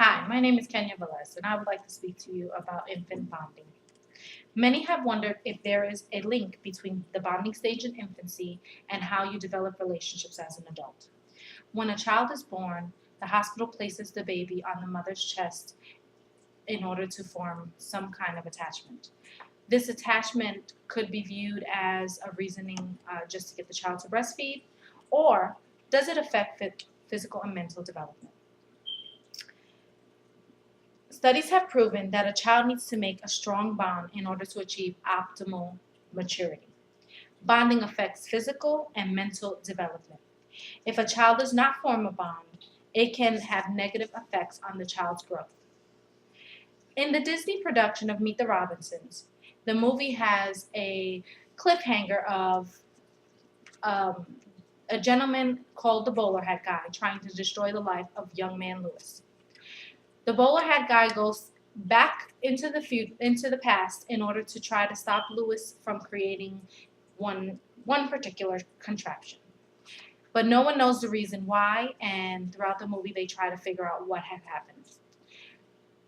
Hi, my name is Kenya Velez, and I would like to speak to you about infant bonding. Many have wondered if there is a link between the bonding stage in infancy and how you develop relationships as an adult. When a child is born, the hospital places the baby on the mother's chest in order to form some kind of attachment. This attachment could be viewed as a reasoning just to get the child to breastfeed, or does it affect physical and mental development? Studies have proven that a child needs to make a strong bond in order to achieve optimal maturity. Bonding affects physical and mental development. If a child does not form a bond, it can have negative effects on the child's growth. In the Disney production of Meet the Robinsons, the movie has a cliffhanger of um, a gentleman called the bowler hat guy trying to destroy the life of young man Lewis. The bowler hat guy goes back into the past in order to try to stop Lewis from creating one particular contraption. But no one knows the reason why, and throughout the movie they try to figure out what had happened.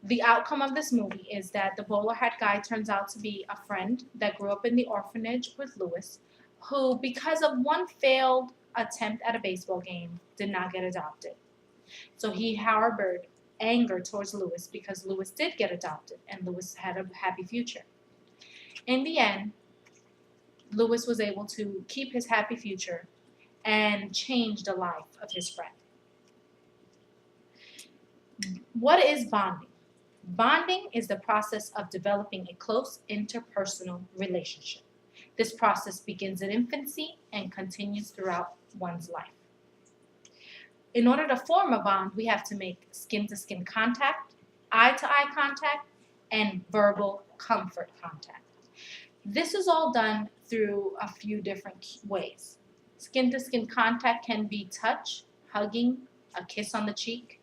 The outcome of this movie is that the bowler hat guy turns out to be a friend that grew up in the orphanage with Lewis, who, because of one failed attempt at a baseball game, did not get adopted. So he harbored anger towards Lewis because Lewis did get adopted and Lewis had a happy future. In the end, Lewis was able to keep his happy future and change the life of his friend. What is bonding? Bonding is the process of developing a close interpersonal relationship. This process begins in infancy and continues throughout one's life. In order to form a bond, we have to make skin-to-skin contact, eye-to-eye contact, and verbal comfort contact. This is all done through a few different ways. Skin-to-skin contact can be touch, hugging, a kiss on the cheek.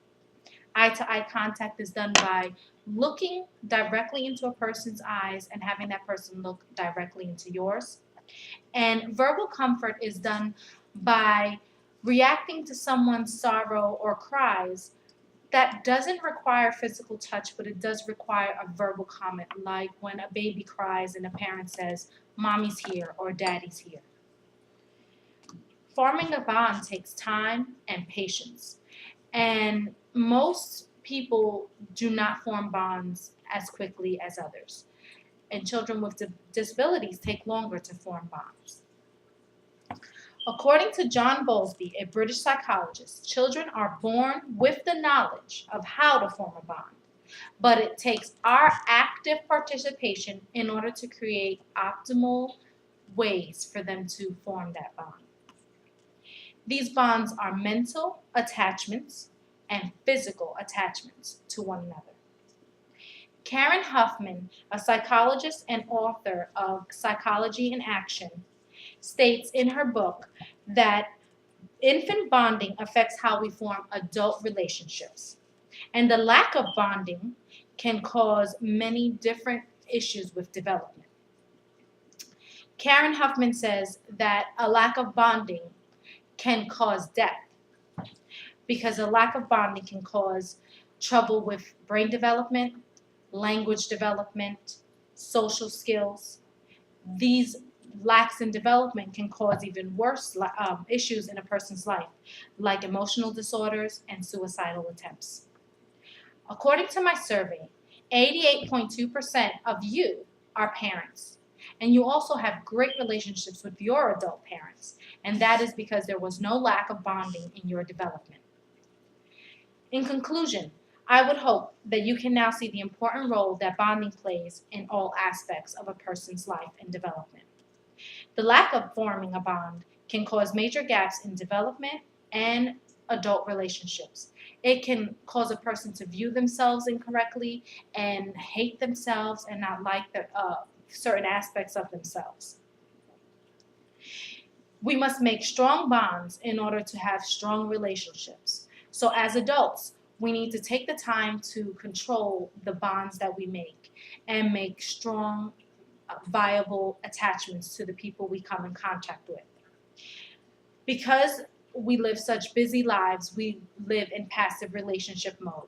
Eye-to-eye contact is done by looking directly into a person's eyes and having that person look directly into yours. And verbal comfort is done by reacting to someone's sorrow or cries. That doesn't require physical touch, but it does require a verbal comment, like when a baby cries and a parent says, "Mommy's here" or "Daddy's here." Forming a bond takes time and patience, and most people do not form bonds as quickly as others, and children with disabilities take longer to form bonds. According to John Bowlsby, a British psychologist, children are born with the knowledge of how to form a bond, but it takes our active participation in order to create optimal ways for them to form that bond. These bonds are mental attachments and physical attachments to one another. Karen Huffman, a psychologist and author of Psychology in Action, states in her book that infant bonding affects how we form adult relationships. And the lack of bonding can cause many different issues with development. Karen Huffman says that a lack of bonding can cause death because a lack of bonding can cause trouble with brain development, language development, social skills. These lacks in development can cause even worse issues in a person's life, like emotional disorders and suicidal attempts. According to my survey, 88.2% of you are parents, and you also have great relationships with your adult parents, and that is because there was no lack of bonding in your development. In conclusion, I would hope that you can now see the important role that bonding plays in all aspects of a person's life and development. The lack of forming a bond can cause major gaps in development and adult relationships. It can cause a person to view themselves incorrectly and hate themselves and not like certain aspects of themselves. We must make strong bonds in order to have strong relationships. So as adults, we need to take the time to control the bonds that we make and make strong, viable attachments to the people we come in contact with. Because we live such busy lives, we live in passive relationship mode.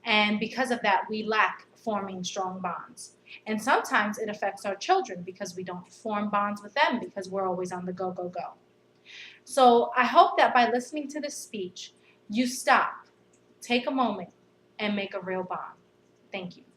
And because of that, we lack forming strong bonds. And sometimes it affects our children because we don't form bonds with them because we're always on the go, go, go. So I hope that by listening to this speech, you stop, take a moment, and make a real bond. Thank you.